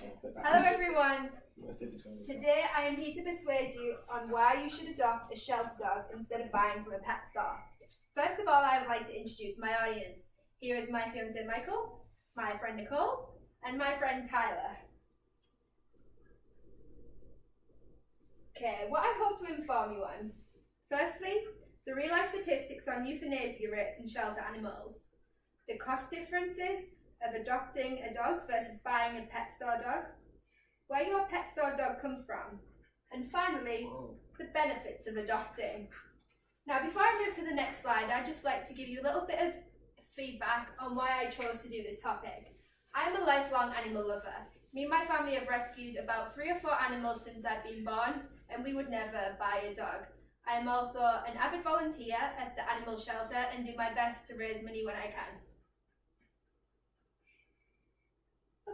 Hello everyone! Today I am here to persuade you on why you should adopt a shelter dog instead of buying from a pet store. First of all, I would like to introduce my audience. Here is my fiancé Michael, my friend Nicole, and my friend Tyler. Okay, what I hope to inform you on. Firstly, the real life statistics on euthanasia rates in shelter animals. The cost differences of adopting a dog versus buying a pet store dog, where your pet store dog comes from, and finally, the benefits of adopting. Now, before I move to the next slide, I'd just like to give you a little bit of feedback on why I chose to do this topic. I'm a lifelong animal lover. Me and my family have rescued about 3 or 4 animals since I've been born, and we would never buy a dog. I am also an avid volunteer at the animal shelter and do my best to raise money when I can.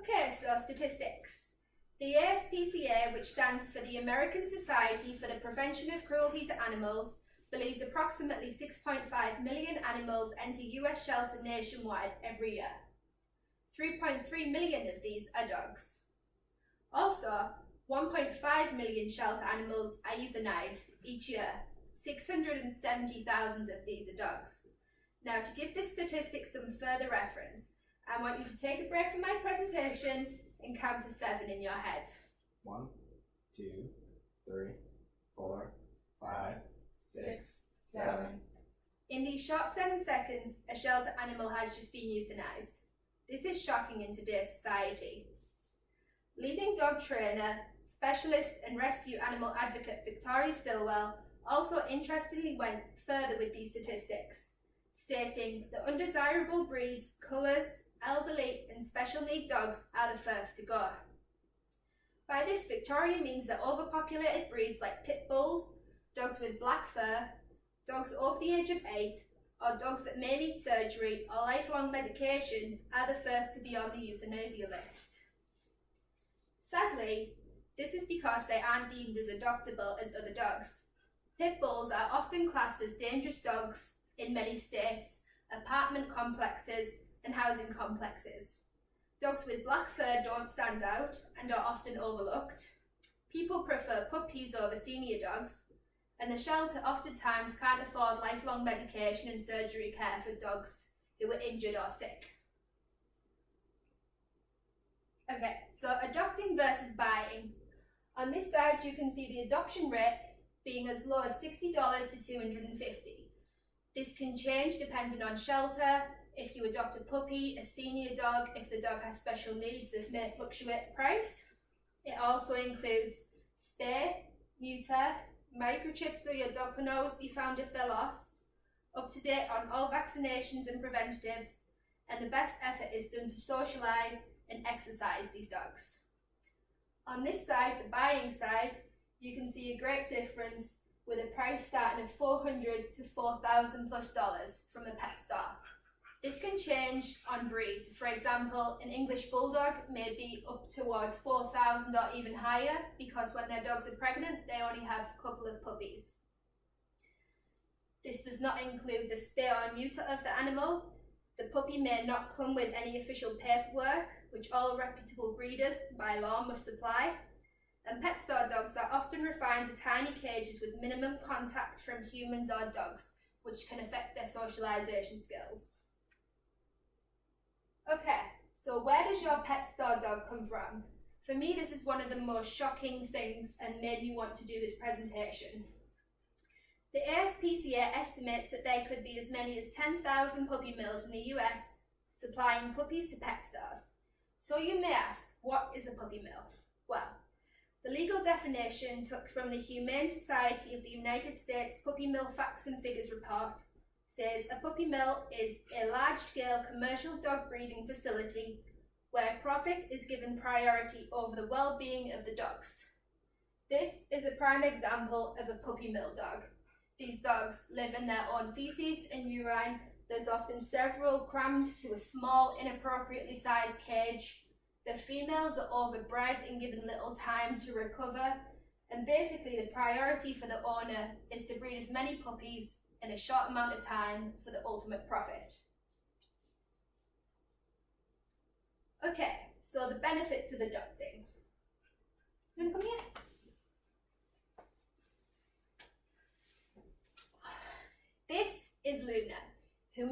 Okay, so statistics. The ASPCA, which stands for the American Society for the Prevention of Cruelty to Animals, believes approximately 6.5 million animals enter US shelter nationwide every year. 3.3 million of these are dogs. Also, 1.5 million shelter animals are euthanized each year. 670,000 of these are dogs. Now, to give this statistic some further reference, I want you to take a break from my presentation and count to 7 in your head. 1, 2, 3, 4, 5, 6, 7. In these short 7 seconds, a shelter animal has just been euthanized. This is shocking in today's society. Leading dog trainer, specialist and rescue animal advocate Victoria Stilwell also interestingly went further with these statistics, stating that undesirable breeds, colours, elderly and special need dogs are the first to go. By this, Victoria means that overpopulated breeds like pit bulls, dogs with black fur, dogs over the age of 8, or dogs that may need surgery or lifelong medication are the first to be on the euthanasia list. Sadly, this is because they aren't deemed as adoptable as other dogs. Pit bulls are often classed as dangerous dogs in many states, apartment complexes, and housing complexes. Dogs with black fur don't stand out and are often overlooked. People prefer puppies over senior dogs, and the shelter oftentimes can't afford lifelong medication and surgery care for dogs who are injured or sick. Okay, so adopting versus buying. On this side, you can see the adoption rate being as low as $60 to $250. This can change depending on shelter. If you adopt a puppy, a senior dog, if the dog has special needs, this may fluctuate the price. It also includes spay, neuter, microchips so your dog can always be found if they're lost, up to date on all vaccinations and preventatives, and the best effort is done to socialise and exercise these dogs. On this side, the buying side, you can see a great difference with a price starting at $400 to $4,000 plus from a pet store. This can change on breed. For example, an English Bulldog may be up towards $4,000 or even higher because when their dogs are pregnant, they only have a couple of puppies. This does not include the spay or neuter of the animal. The puppy may not come with any official paperwork, which all reputable breeders by law must supply. And pet store dogs are often refined to tiny cages with minimum contact from humans or dogs, which can affect their socialisation skills. Okay, so where does your pet store dog come from? For me, this is one of the most shocking things and made me want to do this presentation. The ASPCA estimates that there could be as many as 10,000 puppy mills in the US supplying puppies to pet stores. So you may ask, what is a puppy mill? Well, the legal definition took from the Humane Society of the United States Puppy Mill Facts and Figures report says a puppy mill is a large-scale commercial dog breeding facility where profit is given priority over the well-being of the dogs. This is a prime example of a puppy mill dog. These dogs live in their own feces and urine. There's often several crammed to a small, inappropriately sized cage. The females are overbred and given little time to recover. And basically the priority for the owner is to breed as many puppies in a short amount of time for the ultimate profit. Okay, so the benefits of adopting.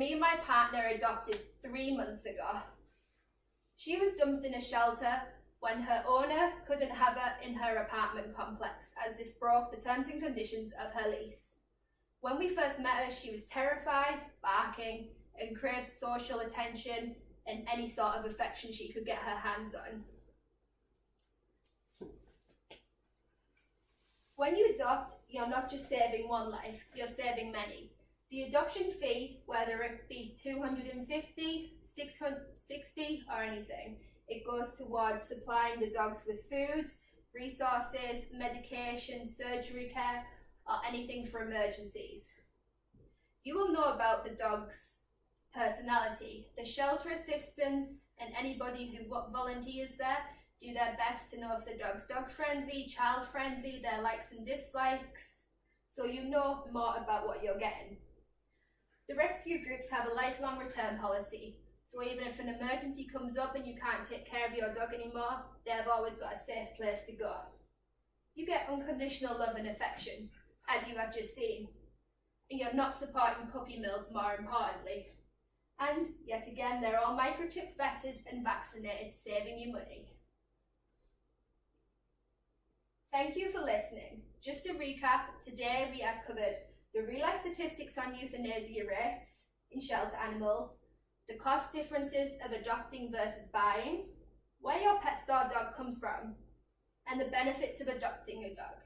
me and my partner adopted 3 months ago. She was dumped in a shelter when her owner couldn't have her in her apartment complex, as this broke the terms and conditions of her lease. When we first met her, she was terrified, barking, and craved social attention and any sort of affection she could get her hands on. When you adopt, you're not just saving one life, you're saving many. The adoption fee, whether it be $250, $660, or anything, it goes towards supplying the dogs with food, resources, medication, surgery care, or anything for emergencies. You will know about the dog's personality. The shelter assistants and anybody who volunteers there do their best to know if the dog's dog-friendly, child-friendly, their likes and dislikes, so you know more about what you're getting. The rescue groups have a lifelong return policy, so even if an emergency comes up and you can't take care of your dog anymore, they've always got a safe place to go. You get unconditional love and affection, as you have just seen, and you're not supporting puppy mills, more importantly. And yet again, they're all microchipped, vetted and vaccinated, saving you money. Thank you for listening. Just to recap, today we have covered the real-life statistics on euthanasia rates in shelter animals, the cost differences of adopting versus buying, where your pet store dog comes from, and the benefits of adopting a dog.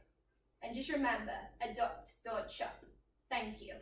And just remember, adopt, don't shop. Thank you.